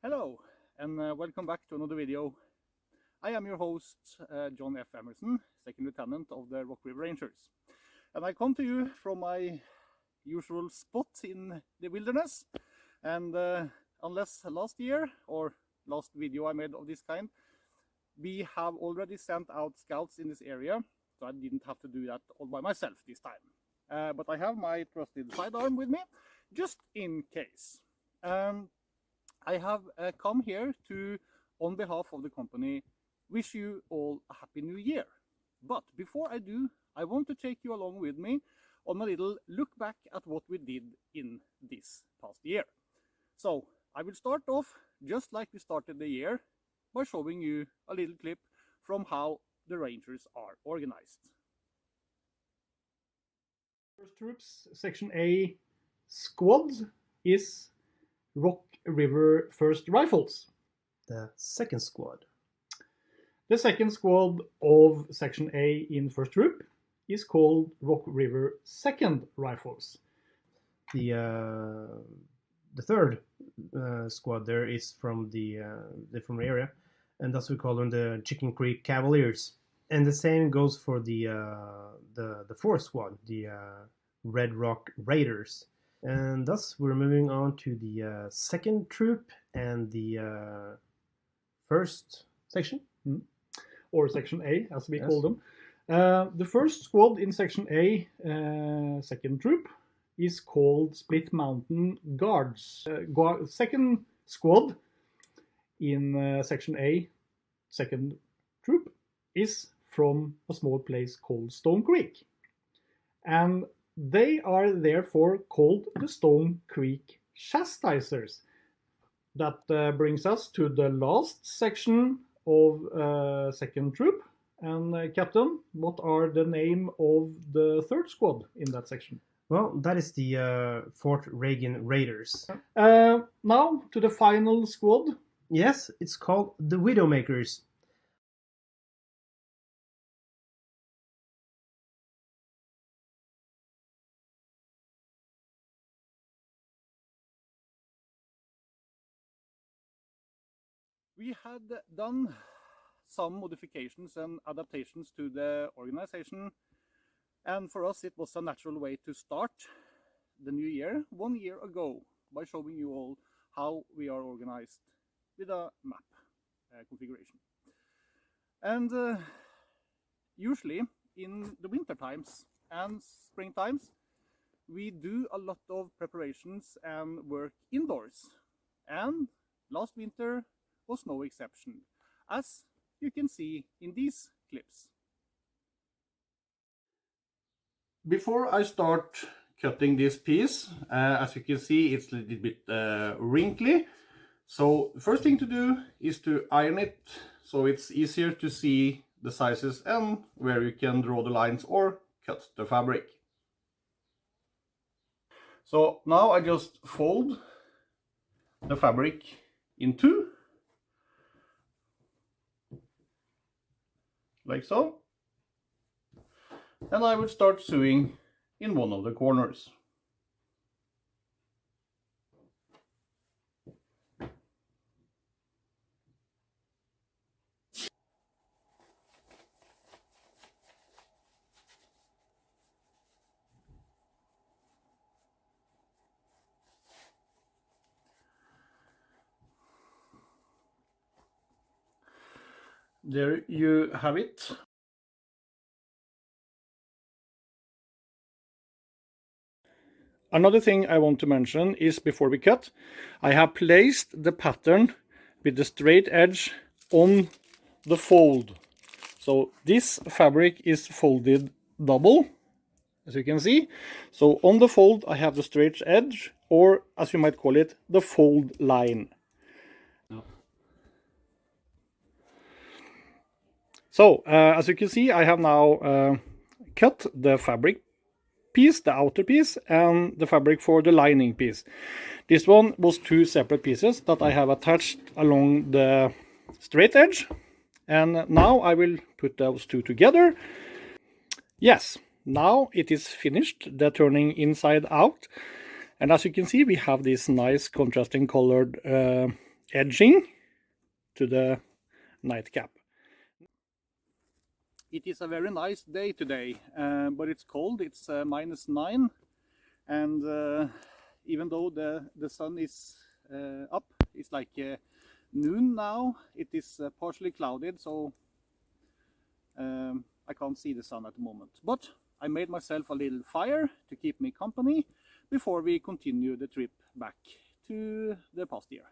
Hello, and welcome back to another video. I am your host, John F. Emerson, Second Lieutenant of the Rock River Rangers. And I come to you from my usual spot in the wilderness. And unless last year, or last video I made of this kind, we have already sent out scouts in this area, so I didn't have to do that all by myself this time. But I have my trusted sidearm with me, just in case. I have come here to, on behalf of the company, wish you all a happy new year. But before I do, I want to take you along with me on a little look back at what we did in this past year. So I will start off just like we started the year by showing you a little clip from how the Rangers are organized. First Troops Section A squad is Rock River 1st Rifles. The second squad. The second squad of Section A in 1st Troop is called Rock River 2nd Rifles. The third squad there is from the different area, and thus we call them the Chicken Creek Cavaliers. And the same goes for the fourth squad, the Red Rock Raiders. And thus we're moving on to the second troop and the first section. Or Section A, as we Yes. call them. The first squad in Section A, second troop, is called Split Mountain Guards. Second squad in Section A, second troop, is from a small place called Stone Creek. And they are therefore called the Stone Creek Chastisers. That brings us to the last section of second troop. And Captain, what are the name of the third squad in that section? Well, that is the Fort Reagan Raiders. Now to the final squad. Yes, it's called the Widowmakers. We had done some modifications and adaptations to the organization, and for us it was a natural way to start the new year 1 year ago by showing you all how we are organized with a map configuration. And usually in the winter times and spring times we do a lot of preparations and work indoors, and last winter was no exception, as you can see in these clips. Before I start cutting this piece, as you can see, it's a little bit wrinkly. So the first thing to do is to iron it so it's easier to see the sizes and where you can draw the lines or cut the fabric. So now I just fold the fabric in two, like so, and I will start sewing in one of the corners. There you have it. Another thing I want to mention is before we cut, I have placed the pattern with the straight edge on the fold. So this fabric is folded double, as you can see. So on the fold I have the straight edge, or as you might call it, the fold line. So as you can see, I have now cut the fabric piece, the outer piece, and the fabric for the lining piece. This one was two separate pieces that I have attached along the straight edge, and now I will put those two together. Yes, now it is finished, the turning inside out, and as you can see we have this nice contrasting colored edging to the nightcap. It is a very nice day today, but it's cold. It's -9, and even though the sun is up, it's like noon now. It is partially clouded, so I can't see the sun at the moment. But I made myself a little fire to keep me company before we continue the trip back to the past year.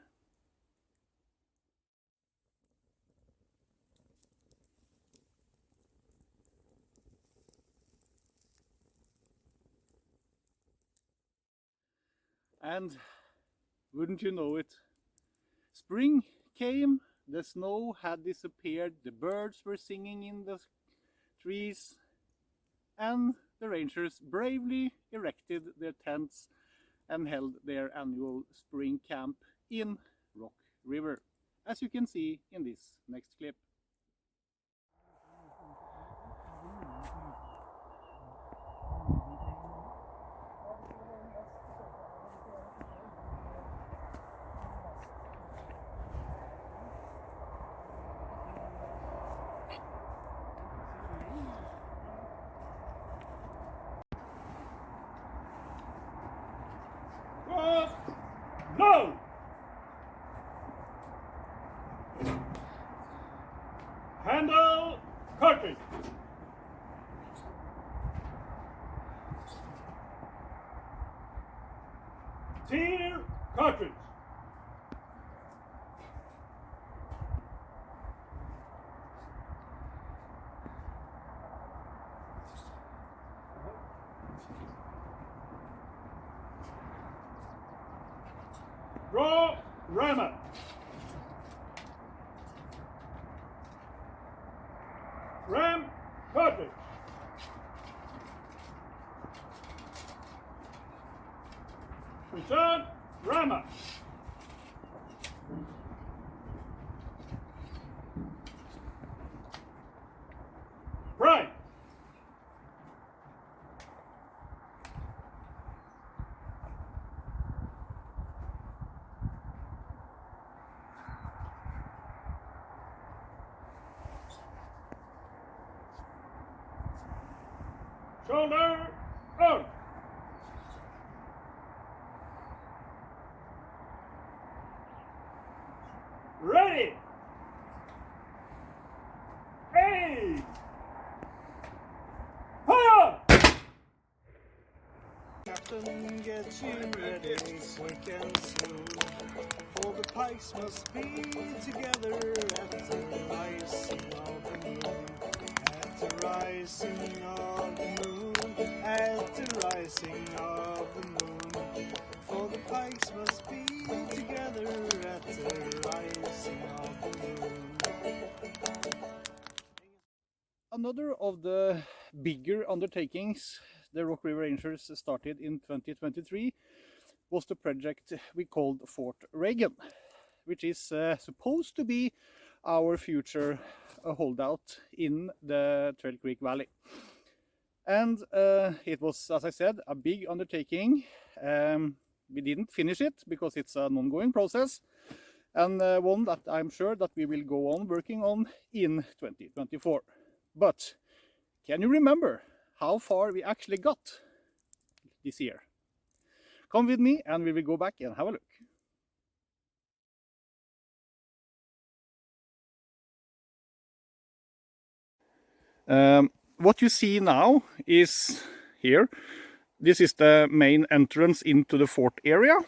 And wouldn't you know it, spring came, the snow had disappeared, the birds were singing in the trees, and the rangers bravely erected their tents and held their annual spring camp in Rock River, as you can see in this next clip. No! Handle cartridge! Tear cartridge! Draw rammer! Ram cartridge! Return rammer! Prime! Shoulder out! Ready! Aim! Fire! Captain, get you ready, slick and smooth. For the pikes must be together at the rising of the moon. At the rising of the moon. At the rising of the moon. For the pikes must be together at the rising of the moon. Another of the bigger undertakings the Rock River Rangers started in 2023 was the project we called Fort Reagan, which is supposed to be our future holdout in the Trail Creek Valley. And it was, as I said, a big undertaking. We didn't finish it because it's an ongoing process, and one that I'm sure that we will go on working on in 2024. But can you remember how far we actually got this year? Come with me and we will go back and have a look. What you see now is here. This is the main entrance into the fort area,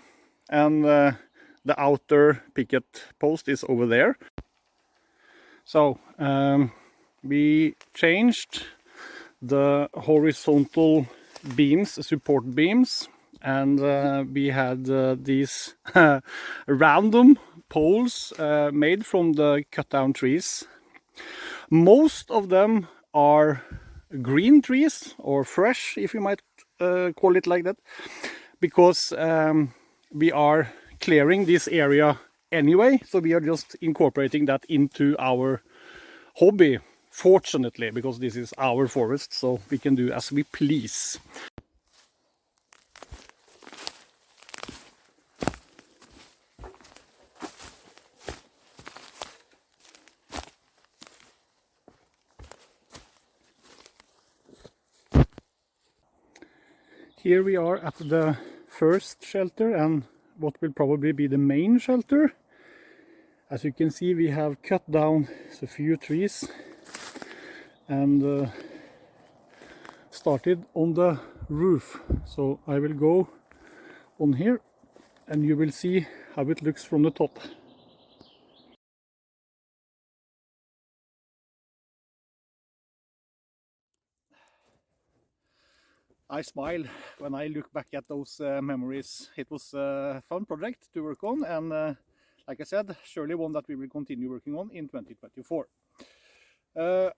and the outer picket post is over there. So we changed the horizontal beams, support beams, and we had these random poles made from the cut down trees. Most of them are green trees, or fresh, if you might call it like that, because we are clearing this area anyway, so we are just incorporating that into our hobby, fortunately, because this is our forest, so we can do as we please. Here we are at the first shelter and what will probably be the main shelter. As you can see, we have cut down a few trees and started on the roof. So I will go on here and you will see how it looks from the top. I smile when I look back at those memories. It was a fun project to work on, and like I said, surely one that we will continue working on in 2024.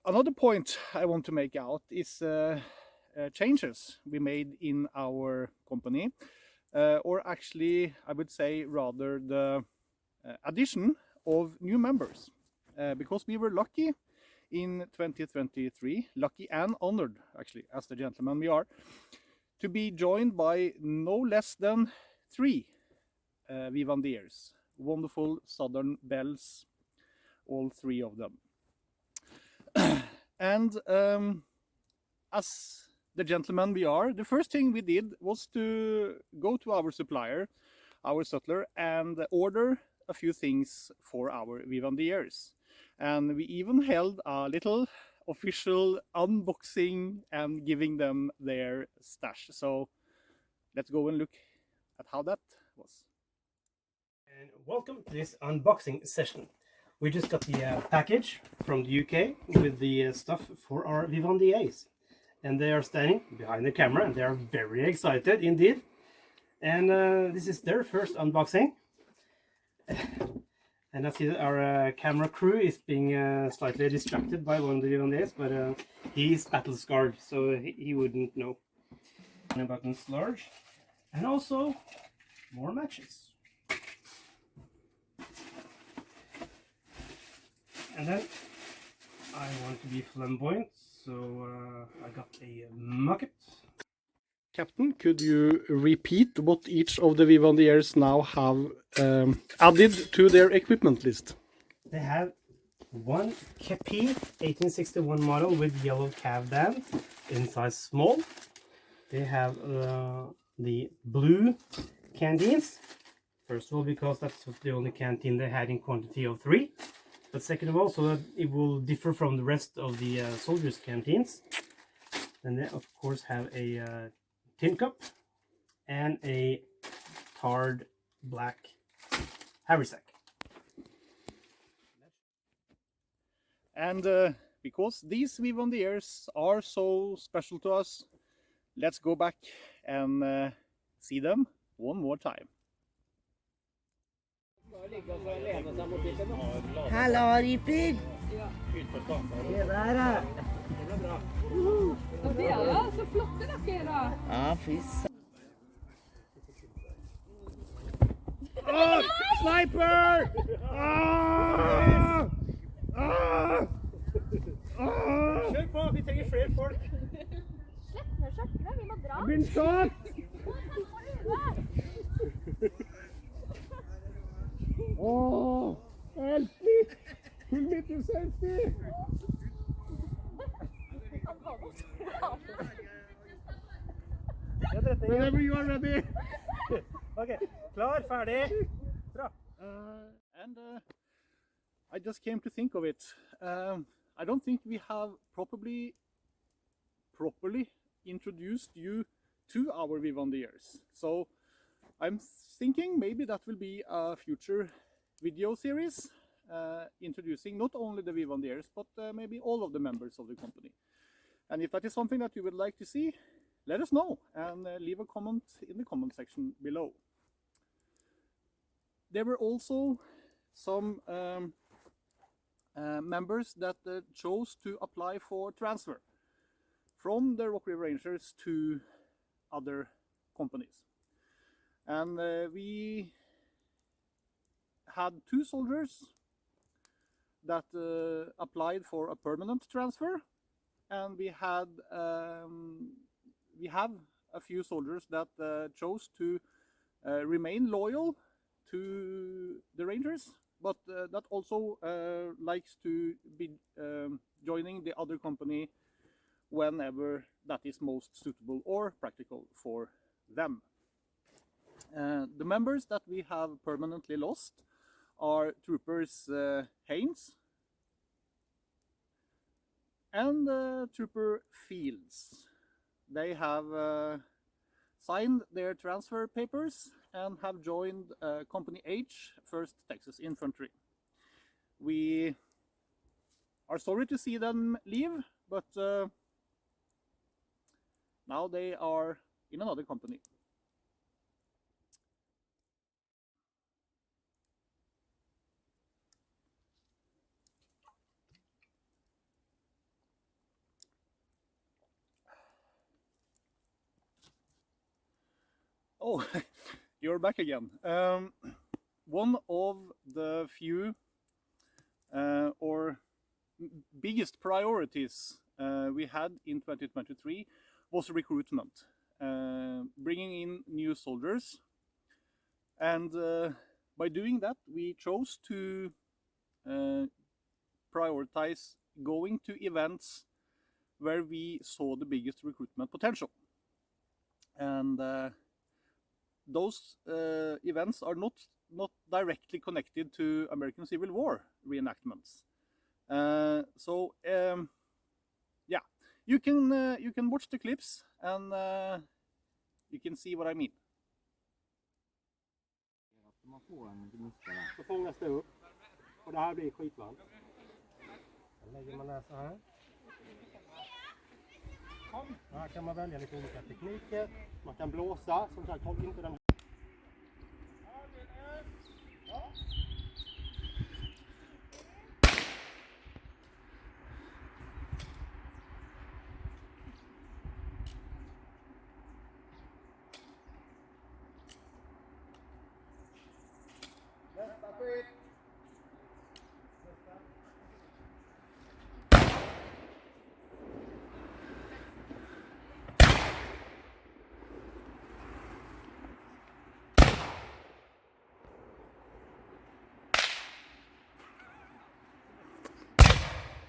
Another point I want to make out is changes we made in our company, or actually I would say rather the addition of new members, because we were lucky in 2023, lucky and honored actually, as the gentleman we are, to be joined by no less than 3 Vivandiers, wonderful Southern belles, all 3 of them. And as the gentleman we are, the first thing we did was to go to our supplier, our sutler, and order a few things for our Vivandiers. And we even held a little official unboxing and giving them their stash. So let's go and look at how that was. And welcome to this unboxing session. We just got the package from the UK with the stuff for our Vivandiers. And they are standing behind the camera and they are very excited indeed. And this is their first unboxing. And I see that our camera crew is being slightly distracted by one of the Vivandiers, but he's battle scarred, so he wouldn't know. Buttons large, and also more matches. And then I want to be flamboyant, so I got a mucket. Captain, could you repeat what each of the Vivandiers now have added to their equipment list? They have one Kepi 1861 model with yellow cav band in size small. They have the blue canteens. First of all, because that's the only canteen they had in quantity of 3. But second of all, so that it will differ from the rest of the soldiers' canteens. Then they of course have a tin cup and a tarred black haversack. And because these Vivandiers are so special to us, let's go back and see them one more time. Halla, Riper! Det der, ja. Og det er ja, så flotte dere da. Ja, fy søren. Oh, sniper! Ah! Ah! Ah! Kjør på, vi trenger flere folk. Slett med skjøkkene, vi må dra. Been shot! Oh, help me! Pull me to safety! Whenever you are ready. Ok, klar, ferdig, bra. And I just came to think of it. I don't think we have properly introduced you to our Vivandiers. So I'm thinking maybe that will be a future video series introducing not only the Vivandiers but maybe all of the members of the company. And if that is something that you would like to see, let us know and leave a comment in the comment section below. There were also some members that chose to apply for transfer from the Rock River Rangers to other companies. And we had 2 soldiers that applied for a permanent transfer, and we have a few soldiers that chose to remain loyal to the Rangers, but that also likes to be joining the other company whenever that is most suitable or practical for them. The members that we have permanently lost are Troopers Haynes and Trooper Fields. They have signed their transfer papers and have joined Company H, 1st Texas Infantry. We are sorry to see them leave, but now they are in another company. Oh, you're back again. One of the few or biggest priorities we had in 2023 was recruitment, bringing in new soldiers. And by doing that, we chose to prioritize going to events where we saw the biggest recruitment potential. And those events are not directly connected to American Civil War reenactments. Yeah, you can watch the clips and you can see what I mean. Så fångas det upp och det här blir skitvarmt. Sen lägger man det så här. Här kan man välja lite olika tekniker. Man kan blåsa, som sagt, håll inte den. Nästa skit.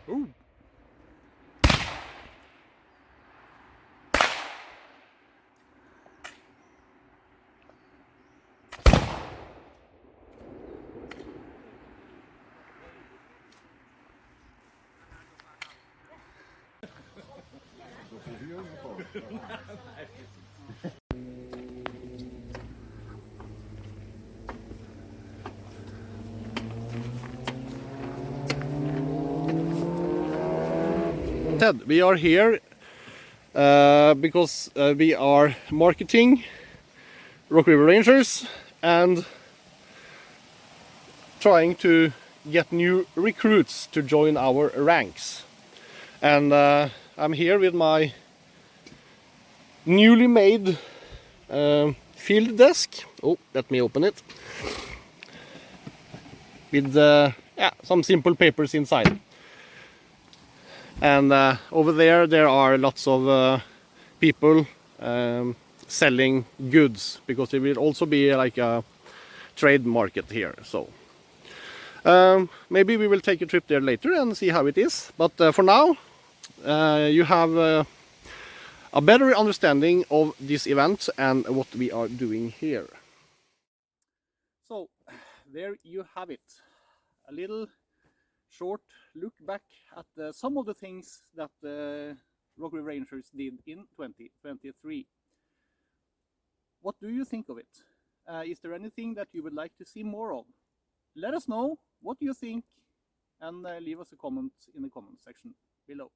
Ooh. Ted, we are here because we are marketing Rock River Rangers and trying to get new recruits to join our ranks. And I'm here with my newly made field desk. Oh, let me open it. With some simple papers inside. And over there are lots of people selling goods, because there will also be like a trade market here. So maybe we will take a trip there later and see how it is. But for now, you have a better understanding of this event and what we are doing here. So there you have it. A little short look back at some of the things that the Rock River Rangers did in 2023. What do you think of it? Is there anything that you would like to see more of? Let us know what you think and leave us a comment in the comment section below.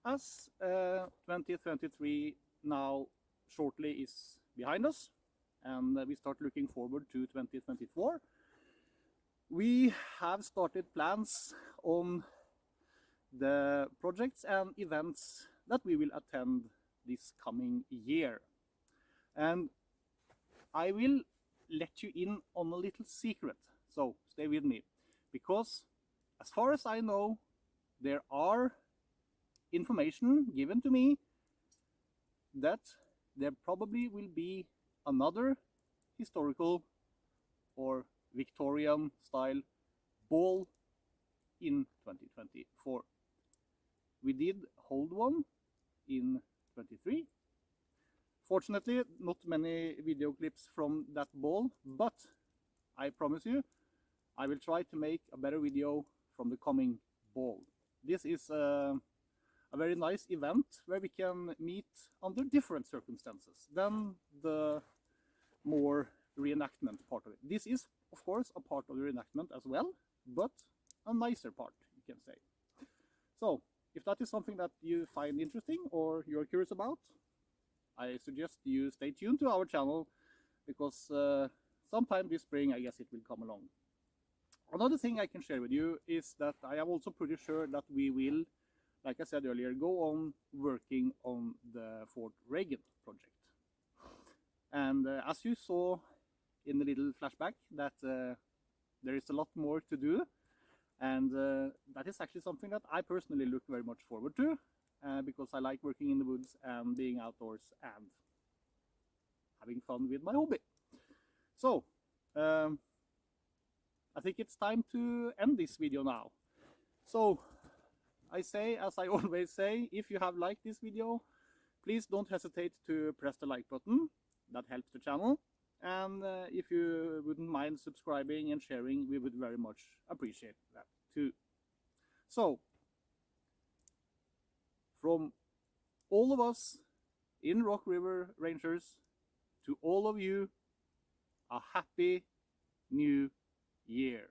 As 2023 now shortly is behind us and we start looking forward to 2024, we have started plans on the projects and events that we will attend this coming year. And I will let you in on a little secret, so stay with me, because as far as I know, there are information given to me that there probably will be another historical or Victorian style ball in 2024. We did hold one in 23, Fortunately, not many video clips from that ball, but I promise you, I will try to make a better video from the coming ball. This is a very nice event where we can meet under different circumstances than the more reenactment part of it. This is, of course, a part of the reenactment as well, but a nicer part, you can say. So, if that is something that you find interesting or you're curious about, I suggest you stay tuned to our channel, because sometime this spring, I guess it will come along. Another thing I can share with you is that I am also pretty sure that we will, like I said earlier, go on working on the Fort Reagan project. And as you saw in the little flashback, that there is a lot more to do, and that is actually something that I personally look very much forward to, because I like working in the woods and being outdoors and having fun with my hobby. So, I think it's time to end this video now. So, I say, as I always say, if you have liked this video, please don't hesitate to press the like button. That helps the channel. And if you wouldn't mind subscribing and sharing, we would very much appreciate that too. So, from all of us in Rock River Rangers to all of you, a happy new year.